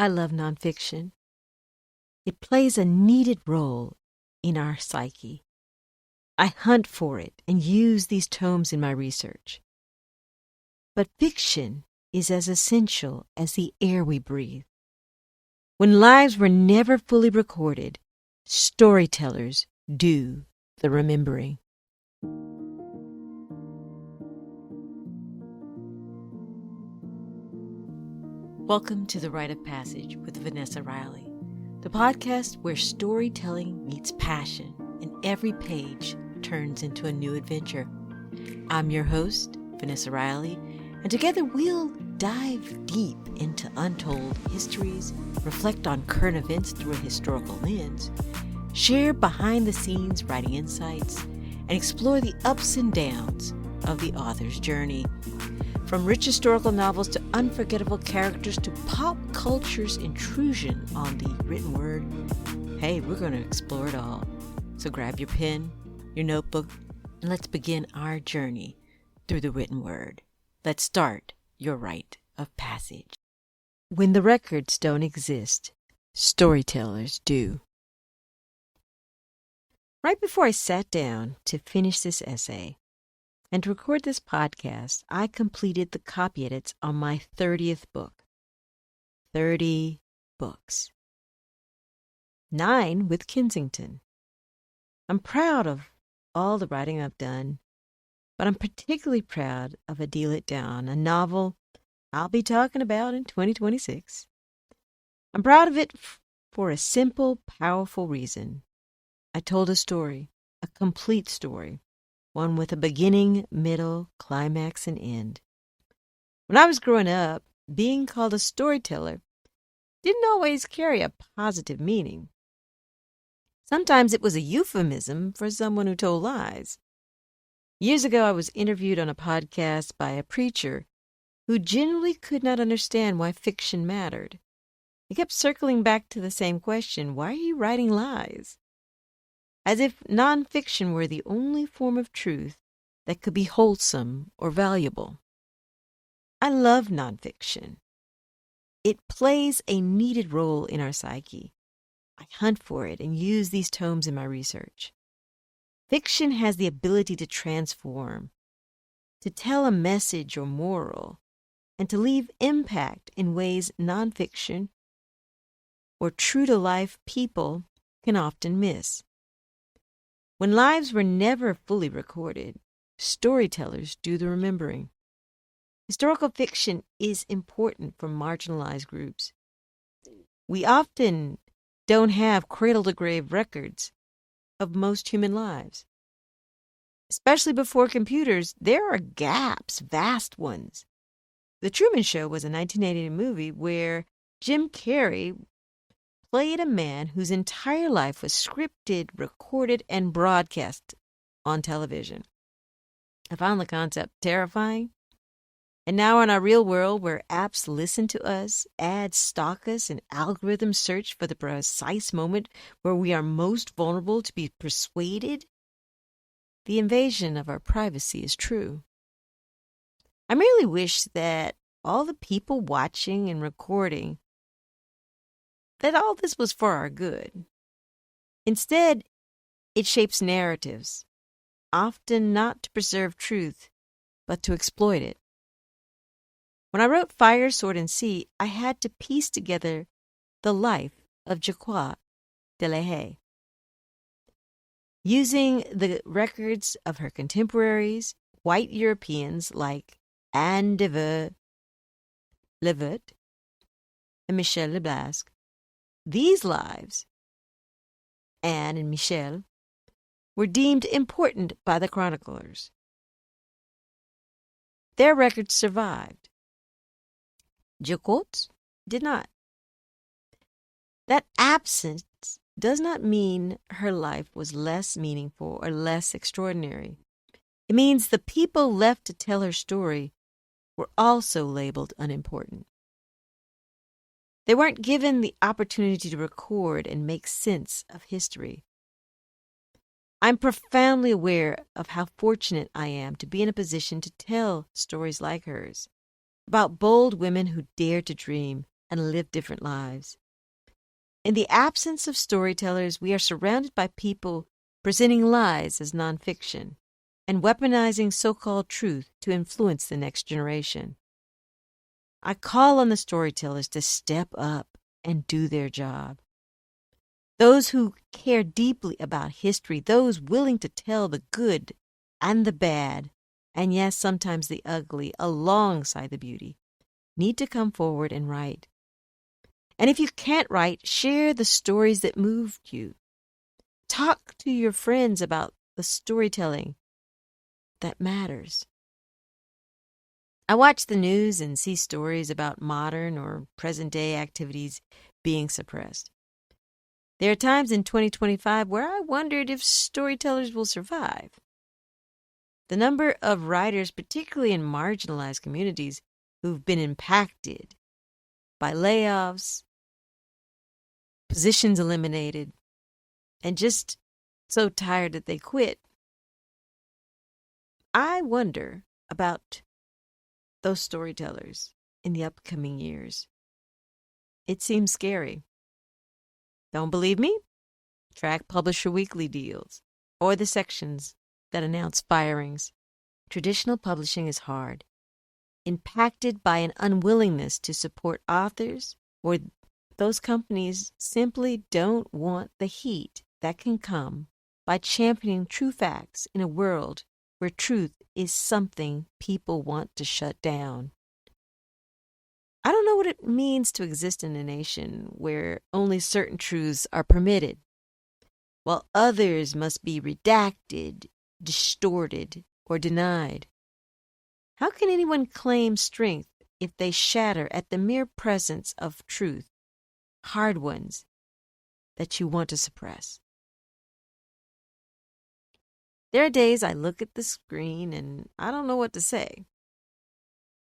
I love nonfiction. It plays a needed role in our psyche. I hunt for it and use these tomes in my research. But fiction is as essential as the air we breathe. When lives were never fully recorded, storytellers do the remembering. Welcome to The Rite of Passage with Vanessa Riley, the podcast where storytelling meets passion and every page turns into a new adventure. I'm your host, Vanessa Riley, and together we'll dive deep into untold histories, reflect on current events through a historical lens, share behind-the-scenes writing insights, and explore the ups and downs of the author's journey. From rich historical novels to unforgettable characters to pop culture's intrusion on the written word, hey, we're going to explore it all. So grab your pen, your notebook, and let's begin our journey through the written word. Let's start your rite of passage. When the records don't exist, storytellers do. Right before I sat down to finish this essay and to record this podcast, I completed the copy edits on my 30th book. 30 books. 9 with Kensington. I'm proud of all the writing I've done, but I'm particularly proud of A Deal It Down, a novel I'll be talking about in 2026. I'm proud of it for a simple, powerful reason. I told a story, a complete story, one with a beginning, middle, climax, and end. When I was growing up, being called a storyteller didn't always carry a positive meaning. Sometimes it was a euphemism for someone who told lies. Years ago, I was interviewed on a podcast by a preacher who genuinely could not understand why fiction mattered. He kept circling back to the same question: why are you writing lies? As if nonfiction were the only form of truth that could be wholesome or valuable. I love nonfiction. It plays a needed role in our psyche. I hunt for it and use these tomes in my research. Fiction has the ability to transform, to tell a message or moral, and to leave impact in ways nonfiction or true-to-life people can often miss. When lives were never fully recorded, storytellers do the remembering. Historical fiction is important for marginalized groups. We often don't have cradle-to-grave records of most human lives. Especially before computers, there are gaps, vast ones. The Truman Show was a 1980 movie where Jim Carrey played a man whose entire life was scripted, recorded, and broadcast on television. I found the concept terrifying. And now in our real world, where apps listen to us, ads stalk us, and algorithms search for the precise moment where we are most vulnerable to be persuaded, the invasion of our privacy is true. I merely wish that all the people watching and recording, that all this was for our good. Instead, it shapes narratives, often not to preserve truth, but to exploit it. When I wrote Fire, Sword, and Sea, I had to piece together the life of Jacques de la Haye. Using the records of her contemporaries, white Europeans like Anne de Villevert and Michel de Blasque, these lives, Anne and Michel, were deemed important by the chroniclers. Their records survived. Jacques did not. That absence does not mean her life was less meaningful or less extraordinary. It means the people left to tell her story were also labeled unimportant. They weren't given the opportunity to record and make sense of history. I'm profoundly aware of how fortunate I am to be in a position to tell stories like hers, about bold women who dared to dream, and live different lives. In the absence of storytellers, we are surrounded by people presenting lies as nonfiction and weaponizing so-called truth to influence the next generation. I call on the storytellers to step up and do their job. Those who care deeply about history, those willing to tell the good and the bad, and yes, sometimes the ugly, alongside the beauty, need to come forward and write. And if you can't write, share the stories that moved you. Talk to your friends about the storytelling that matters. I watch the news and see stories about modern or present-day activities being suppressed. There are times in 2025 where I wondered if storytellers will survive. The number of writers, particularly in marginalized communities, who've been impacted by layoffs, positions eliminated, and just so tired that they quit. I wonder about those storytellers in the upcoming years. It seems scary. Don't believe me? Track Publisher Weekly deals or the sections that announce firings. Traditional publishing is hard, impacted by an unwillingness to support authors, or those companies simply don't want the heat that can come by championing true facts in a world where truth is something people want to shut down. I don't know what it means to exist in a nation where only certain truths are permitted, while others must be redacted, distorted, or denied. How can anyone claim strength if they shatter at the mere presence of truth, hard ones that you want to suppress? There are days I look at the screen and I don't know what to say.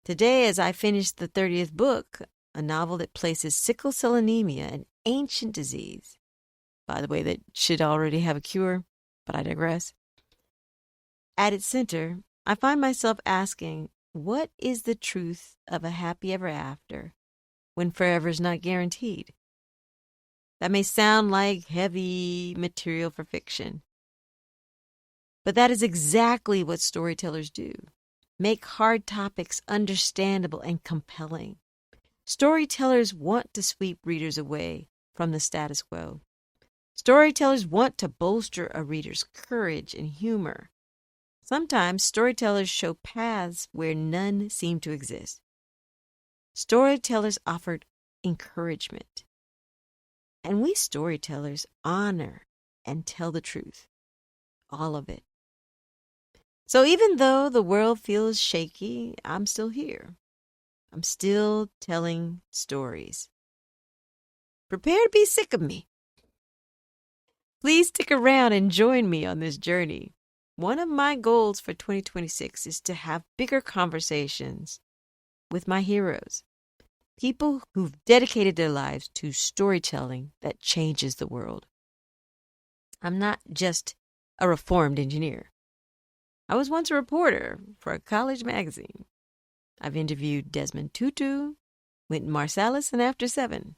Today, as I finished the 30th book, a novel that places sickle cell anemia, an ancient disease, by the way, that should already have a cure, but I digress, at its center, I find myself asking, what is the truth of a happy ever after when forever is not guaranteed? That may sound like heavy material for fiction, but that is exactly what storytellers do. Make hard topics understandable and compelling. Storytellers want to sweep readers away from the status quo. Storytellers want to bolster a reader's courage and humor. Sometimes storytellers show paths where none seem to exist. Storytellers offer encouragement. And we storytellers honor and tell the truth. All of it. So even though the world feels shaky, I'm still here. I'm still telling stories. Prepare to be sick of me. Please stick around and join me on this journey. One of my goals for 2026 is to have bigger conversations with my heroes, people who've dedicated their lives to storytelling that changes the world. I'm not just a reformed engineer. I was once a reporter for a college magazine. I've interviewed Desmond Tutu, Wynton Marsalis, and After 7.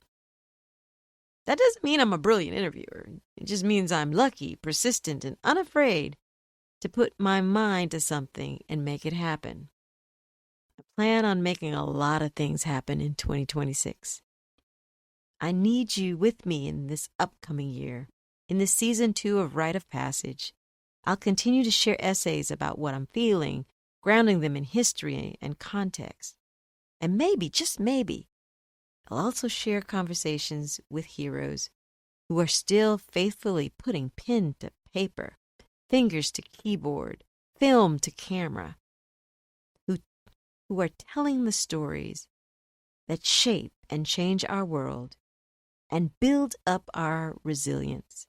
That doesn't mean I'm a brilliant interviewer. It just means I'm lucky, persistent, and unafraid to put my mind to something and make it happen. I plan on making a lot of things happen in 2026. I need you with me in this upcoming year, in this season 2 of Rite of Passage. I'll continue to share essays about what I'm feeling, grounding them in history and context. And maybe, just maybe, I'll also share conversations with heroes who are still faithfully putting pen to paper, fingers to keyboard, film to camera, who are telling the stories that shape and change our world and build up our resilience.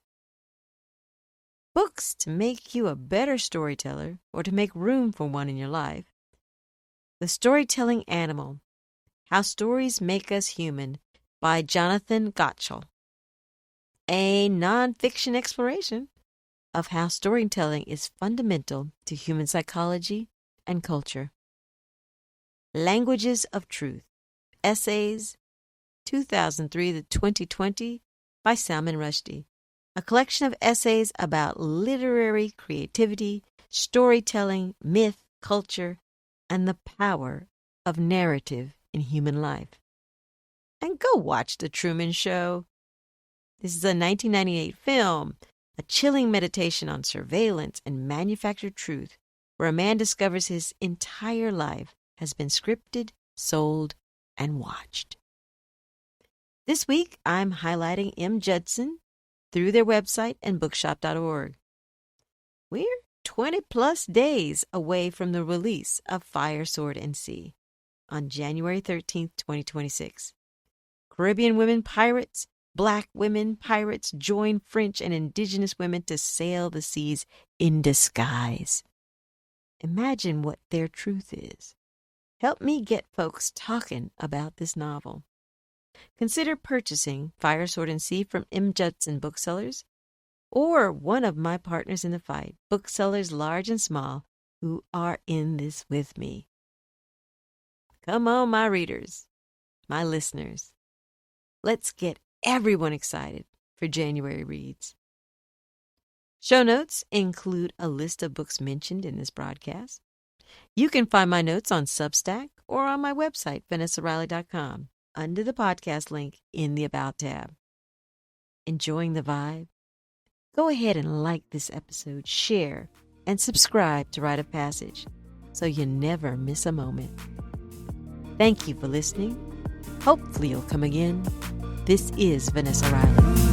Books to make you a better storyteller or to make room for one in your life. The Storytelling Animal, How Stories Make Us Human by Jonathan Gottschall. A nonfiction exploration of how storytelling is fundamental to human psychology and culture. Languages of Truth, Essays 2003 to 2020 by Salman Rushdie, a collection of essays about literary creativity, storytelling, myth, culture, and the power of narrative in human life. And go watch The Truman Show. This is a 1998 film, a chilling meditation on surveillance and manufactured truth, where a man discovers his entire life has been scripted, sold, and watched. This week, I'm highlighting M. Judson through their website and bookshop.org. We're 20-plus days away from the release of Fire, Sword, and Sea on January 13th, 2026. Caribbean women pirates, Black women pirates join French and indigenous women to sail the seas in disguise. Imagine what their truth is. Help me get folks talking about this novel. Consider purchasing Fire, Sword, and Sea from M. Judson Booksellers or one of my partners in the fight, booksellers large and small, who are in this with me. Come on, my readers, my listeners. Let's get everyone excited for January reads. Show notes include a list of books mentioned in this broadcast. You can find my notes on Substack or on my website, vanessariley.com, under the podcast link in the About tab. Enjoying the vibe? Go ahead and like this episode, share, and subscribe to Rite of Passage so you never miss a moment. Thank you for listening. Hopefully you'll come again. This is Vanessa Riley.